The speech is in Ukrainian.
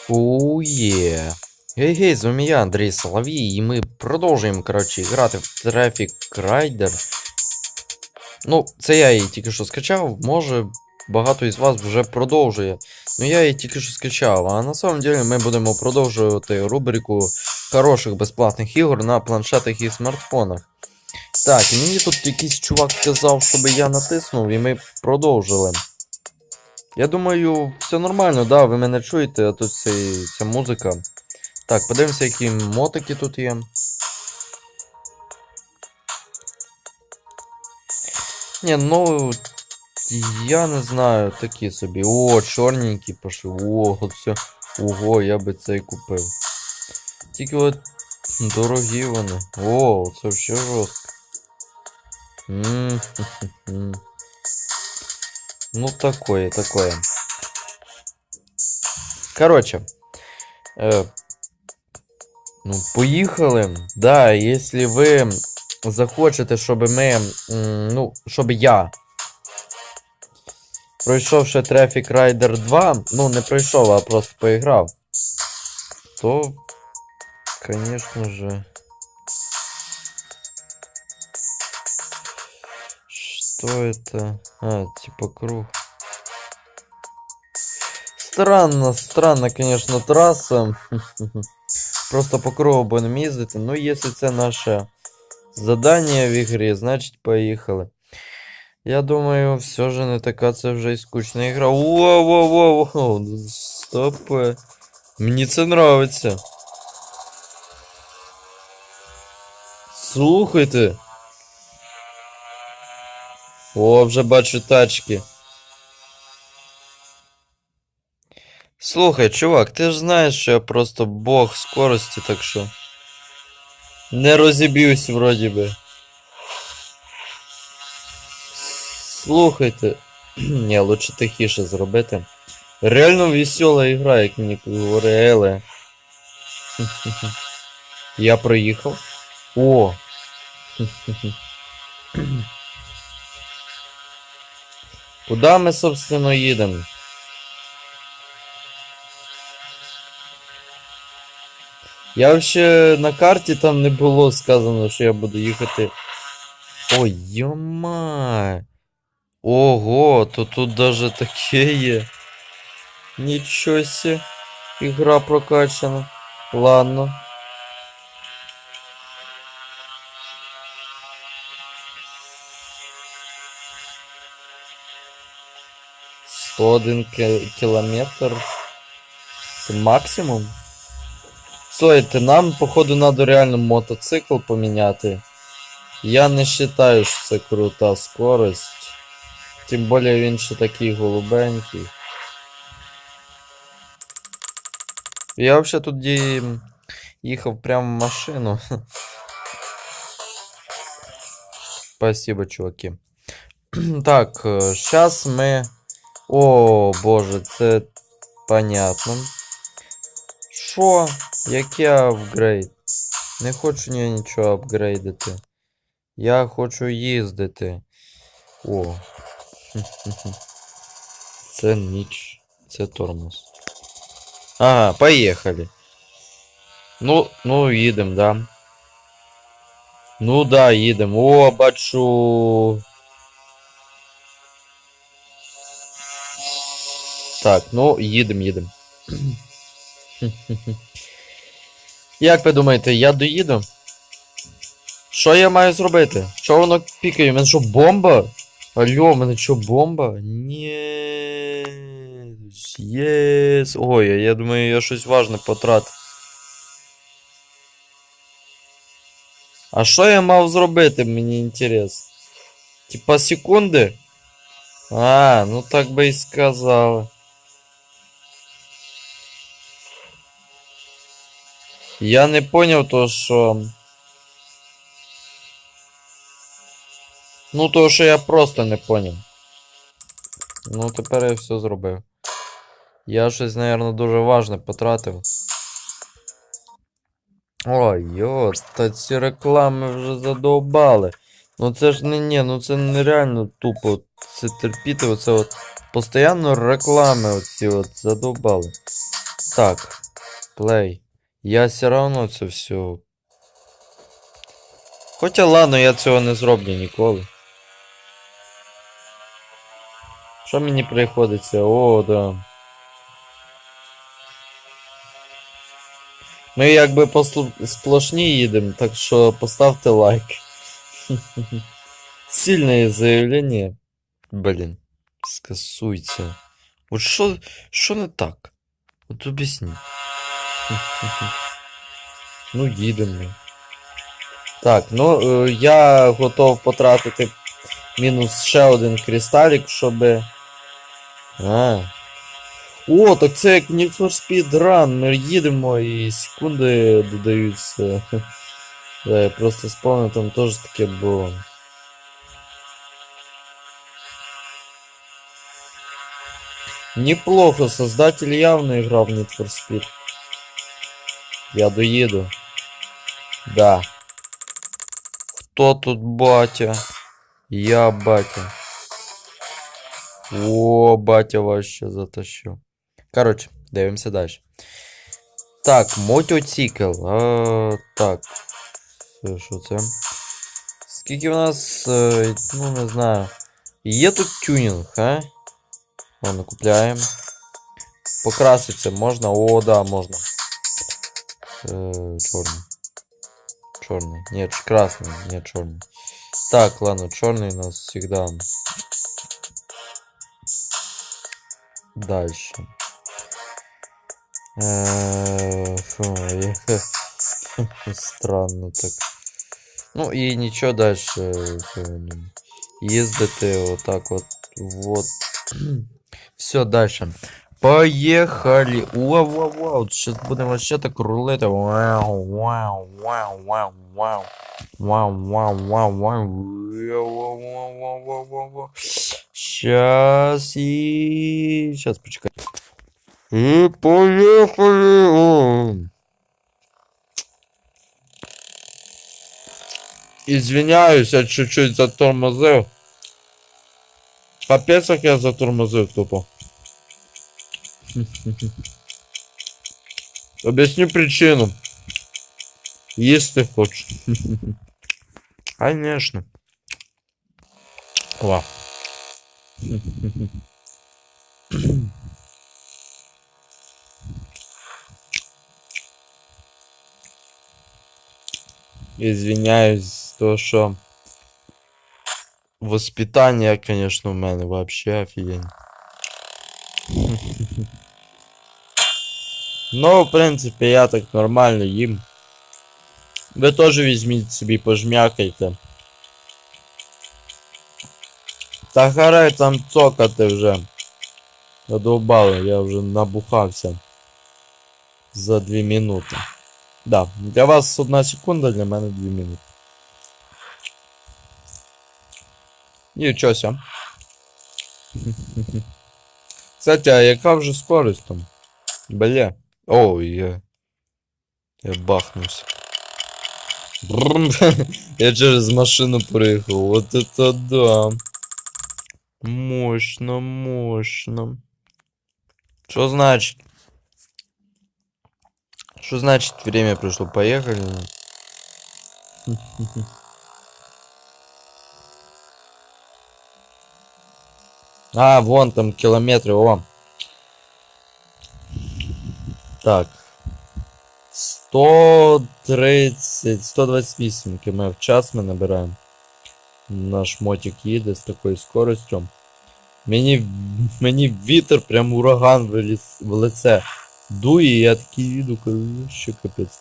Ує. Гей-гей, з вами я, Андрій Соловій, і ми продовжуємо, коротше, грати в Traffic Rider. Ну, це я її тільки що скачав, може багато із вас вже продовжує. Ну я її тільки що скачав, а на самом деле ми будемо продовжувати рубрику хороших безплатних ігор на планшетах і смартфонах. Так, і мені тут якийсь чувак сказав, щоб я натиснув, і ми продовжили. Я думаю, все нормально, да, ви мене чуєте, а тут ця музика. Так, подивимося, які мотики тут є. Ні, ну я не знаю, такі собі. О, чорненький пошли. О, оце. Ого, я би цей купив. Тільки от дорогі вони. О, це ще жорстко. Ну такое, такое. Короче. Ну, поїхали. Да, якщо ви захочете, щоб ми. Ну, щоб я. Пройшовши Traffic Rider 2, ну не пройшов, а просто поіграв, то, конечно же... Что это? А, типа круг. Странно, конечно, трасса. Просто по кругу будем їздити. Ну, если це наше задание в игре, значит поїхали. Я думаю, все же не така це вже і скучна ігра. Воу-воу-воу-воу. Стоп. Мені це нравиться. Слухайте. О, вже бачу тачки. Слухай, чувак, ти ж знаєш, що я просто бог скорості, так що... Не розіб'юсь, вроді би. Слухайте. Ні, лучше тихіше зробити. Реально весела ігра, як мені говорили. Я проїхав. О! Куда ми, собственно, їдемо? Я вообще на карті там не було сказано, що я буду їхати. Ой, йомай. Ого, то тут даже таке є. Нічого себе. Ігра прокачана. Ладно. кілометр. Це максимум? Слухайте, нам, походу, надо реально мотоцикл поміняти. Я не вважаю, що це крута скорость. Тим більше він ще такий голубенький. Я вообще тут їхав прямо в машину. Спасибо, чуваки. Так, сейчас мы... О, боже, це понятно. Шо? Який апгрейд? Не хочу я нічого апгрейдити. Я хочу їздити. О. Це ніч. Це тормоз. Ага, поїхали. Ну, їдем, да. Ну да, їдем. О, бачу. Так, ну, їдем. Як ви думаєте, я доїду? Що я маю зробити? Що воно пікає? У мене що, бомба? Алло, у мене що, бомба? Ні. Єс. Ой, я думаю, я щось важне потратив. А що я мав зробити, мені інтересно? Типа секунди? А, ну так би і сказали. Я не поняв то, що... Ну, то, що я просто не поняв. Ну, тепер я все зробив. Я щось, мабуть, дуже важне потратив. Ой, та ці реклами вже задовбали. Ну це ж ну це нереально тупо. Це терпіти, оце от. Постоянно реклами оці от задовбали. Так, плей. Я все равно це все. Хоча ладно, я цього не зроблю ніколи. Що мені приходиться? О, да. Ми якби по сплошні їдемо, так що поставте лайк. Сильное заявление. Блин, скасуйте. Вот що не так? От об'ясні. Ну, їдемо. Так, ну, я готов потратити мінус ще один кристалік, щоб... О, так це як Need for Speed Run. Ми їдемо і секунди додаються. Да, я просто вспомнил, там теж таке було. Неплохо, создатель явно играл в Need for Speed. Я доеду. Да. Кто тут батя? Я батя. О, батя вообще затащил. Короче, дивимося дальше. Так, мотоцикл. Так. Що це? Скільки у нас, ну не знаю. Є тут тюнінг, а? Ладно, купляємо. Покраситься можна? О, да, можна. Чорний. Чорний. Нет, красный. Нет, черный. Так, ладно, черный у нас всегда. Дальше. Странно так. Ну и ничего дальше. Ездите вот так вот. Вот. Все, дальше. Поехали. Вау, вау, вау. Сейчас будем вообще так рулета. Вау, вау, вау, вау, вау. Вау, вау, вау, вау. Сейчас и... Сейчас, почекай. И поехали. Извиняюсь, я чуть-чуть затормозил. Капец, как я затормозил тупо. Объясню причину. Если хочешь. Конечно. Ва. Извиняюсь, то что воспитание, конечно, у меня вообще офигенно. Но, в принципе, я так нормально им. Вы тоже возьмите себе, пожмякайте. Та харай там цокати вже. Задолбало, я уже набухався. За 2 минуты. Да, для вас 1 секунда, для мене 2 минуты. Нічого ся. Кстати, а яка вже скорость там? Бля. О, я бахнувся. Я через машину проехал. Вот это да. Мощно, мощно. Что значит? Что значит время пришло? Поехали. А, вон там километры, о. Так. 128 км в час ми набираємо. Наш мотик їде з такою скоростю. Мені вітер, прям ураган в лице дує, і я такий їду, кажу, що капець.